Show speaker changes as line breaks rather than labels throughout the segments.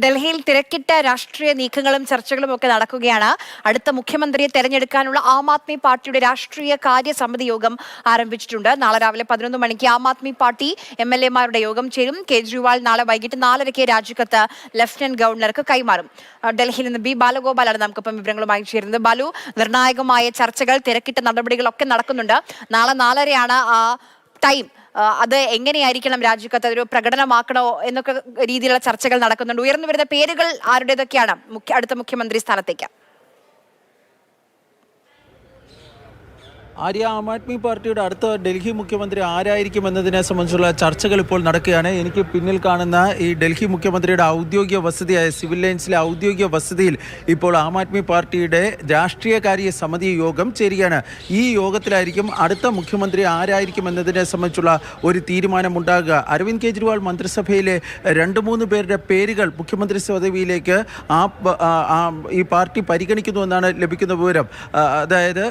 ഡൽഹിയിൽ തിരക്കിട്ട രാഷ്ട്രീയ നീക്കങ്ങളും ചർച്ചകളും ഒക്കെ നടക്കുകയാണ്. അടുത്ത മുഖ്യമന്ത്രിയെ തെരഞ്ഞെടുക്കാനുള്ള ആം ആദ്മി പാർട്ടിയുടെ രാഷ്ട്രീയ കാര്യസമിതി യോഗം ആരംഭിച്ചിട്ടുണ്ട്. നാളെ രാവിലെ 11 മണിക്ക് ആം ആദ്മി പാർട്ടി MLA-മാരുടെ യോഗം ചേരും. കേജ്രിവാൾ നാളെ വൈകിട്ട് 4:30 രാജിക്കത്ത് ലഫ്റ്റനന്റ് ഗവർണർക്ക് കൈമാറും. ഡൽഹിയിൽ നിന്ന് B. ബാലഗോപാലാണ് നമുക്കിപ്പം വിവരങ്ങളുമായി ചേരുന്നത്. ബാലു, നിർണായകമായ ചർച്ചകൾ, തിരക്കിട്ട നടപടികളൊക്കെ നടക്കുന്നുണ്ട്. നാളെ 4:30 ആ ടൈം. അത് എങ്ങനെയായിരിക്കണം രാജിക്കത്ത്, ഒരു പ്രകടനമാക്കണോ എന്നൊക്കെ രീതിയിലുള്ള ചർച്ചകൾ നടക്കുന്നുണ്ട്. ഉയർന്നു വരുന്ന പേരുകൾ ആരുടേതൊക്കെയാണ് അടുത്ത മുഖ്യമന്ത്രി സ്ഥാനത്തേക്ക്?
ആര്യ, ആം ആദ്മി പാർട്ടിയുടെ അടുത്ത ഡൽഹി മുഖ്യമന്ത്രി ആരായിരിക്കും എന്നതിനെ സംബന്ധിച്ചുള്ള ചർച്ചകൾ ഇപ്പോൾ നടക്കുകയാണ്. എനിക്ക് പിന്നിൽ കാണുന്ന ഈ ഡൽഹി മുഖ്യമന്ത്രിയുടെ ഔദ്യോഗിക വസതിയായ സിവിൽ ലൈൻസിലെ ഔദ്യോഗിക വസതിയിൽ ഇപ്പോൾ ആം ആദ്മി പാർട്ടിയുടെ രാഷ്ട്രീയകാര്യ സമിതി യോഗം ചേരുകയാണ്. ഈ യോഗത്തിലായിരിക്കും അടുത്ത മുഖ്യമന്ത്രി ആരായിരിക്കും എന്നതിനെ സംബന്ധിച്ചുള്ള ഒരു തീരുമാനമുണ്ടാകുക. അരവിന്ദ് കെജ്രിവാൾ മന്ത്രിസഭയിലെ 2-3 പേരുടെ പേരുകൾ മുഖ്യമന്ത്രി പദവിയിലേക്ക് ഈ പാർട്ടി പരിഗണിക്കുന്നുവെന്നാണ് ലഭിക്കുന്ന വിവരം. അതായത്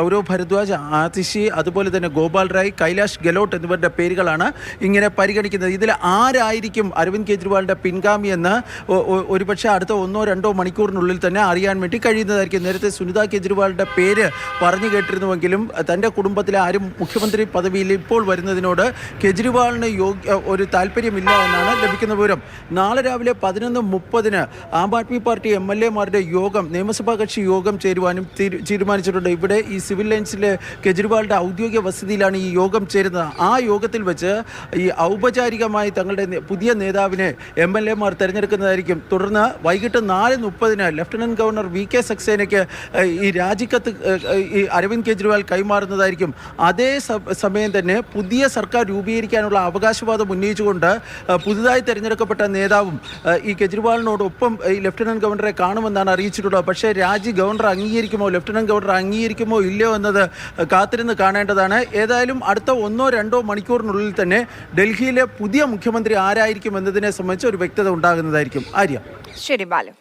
സൗരവ് ഭരദ്വാജ്, ആതിഷി, അതുപോലെ തന്നെ ഗോപാൽ റായ്, കൈലാഷ് ഗെലോട്ട് എന്നിവരുടെ പേരുകളാണ് ഇങ്ങനെ പരിഗണിക്കുന്നത്. ഇതിൽ ആരായിരിക്കും അരവിന്ദ് കെജ്രിവാളിൻ്റെ പിൻഗാമി എന്ന് ഒരുപക്ഷെ അടുത്ത 1-2 മണിക്കൂറിനുള്ളിൽ തന്നെ അറിയാൻ വേണ്ടി കഴിയുന്നതായിരിക്കും. നേരത്തെ സുനിത കെജ്രിവാളിൻ്റെ പേര് പറഞ്ഞു കേട്ടിരുന്നുവെങ്കിലും തൻ്റെ കുടുംബത്തിലെ ആരും മുഖ്യമന്ത്രി പദവിയിൽ ഇപ്പോൾ വരുന്നതിനോട് കെജ്രിവാളിന് ഒരു താല്പര്യമില്ല എന്നാണ് ലഭിക്കുന്ന വിവരം. നാളെ രാവിലെ 11:30 ആം ആദ്മി പാർട്ടി MLA-മാരുടെ യോഗം, നിയമസഭാ കക്ഷി യോഗം ചേരുവാനും തീരുമാനിച്ചിട്ടുണ്ട്. ഇവിടെ ഈ സിവിൽ ലൈൻസിലെ കെജ്രിവാളിൻ്റെ ഔദ്യോഗിക വസതിയിലാണ് ഈ യോഗം ചേരുന്നത്. ആ യോഗത്തിൽ വെച്ച് ഈ ഔപചാരികമായി തങ്ങളുടെ പുതിയ നേതാവിനെ MLA-മാർ തിരഞ്ഞെടുക്കുന്നതായിരിക്കും. തുടർന്ന് വൈകിട്ട് 4:30 ലഫ്റ്റനന്റ് ഗവർണർ VK സക്സേനയ്ക്ക് ഈ രാജിക്കത്ത് ഈ അരവിന്ദ് കെജ്രിവാൾ കൈമാറുന്നതായിരിക്കും. അതേ സമയം തന്നെ പുതിയ സർക്കാർ രൂപീകരിക്കാനുള്ള അവകാശവാദം ഉന്നയിച്ചുകൊണ്ട് പുതുതായി തിരഞ്ഞെടുക്കപ്പെട്ട നേതാവും ഈ കെജ്രിവാളിനോടൊപ്പം ഈ ലഫ്റ്റനന്റ് ഗവർണറെ കാണുമെന്നാണ് അറിയിച്ചിട്ടുള്ളത്. പക്ഷേ രാജി ഗവർണർ അംഗീകരിക്കുമോ, ലഫ്റ്റനന്റ് ഗവർണർ അംഗീകരിക്കുമോ ഇല്ലയോ എന്നത് കാത്തിരുന്ന് കാണേണ്ടതാണ്. ഏതായാലും അടുത്ത 1-2 മണിക്കൂറിനുള്ളിൽ തന്നെ ഡൽഹിയിലെ പുതിയ മുഖ്യമന്ത്രി ആരായിരിക്കും എന്നതിനെ സംബന്ധിച്ച് ഒരു വ്യക്തത ഉണ്ടാകുന്നതായിരിക്കും. ആര്യ.
ശരി ബാലു.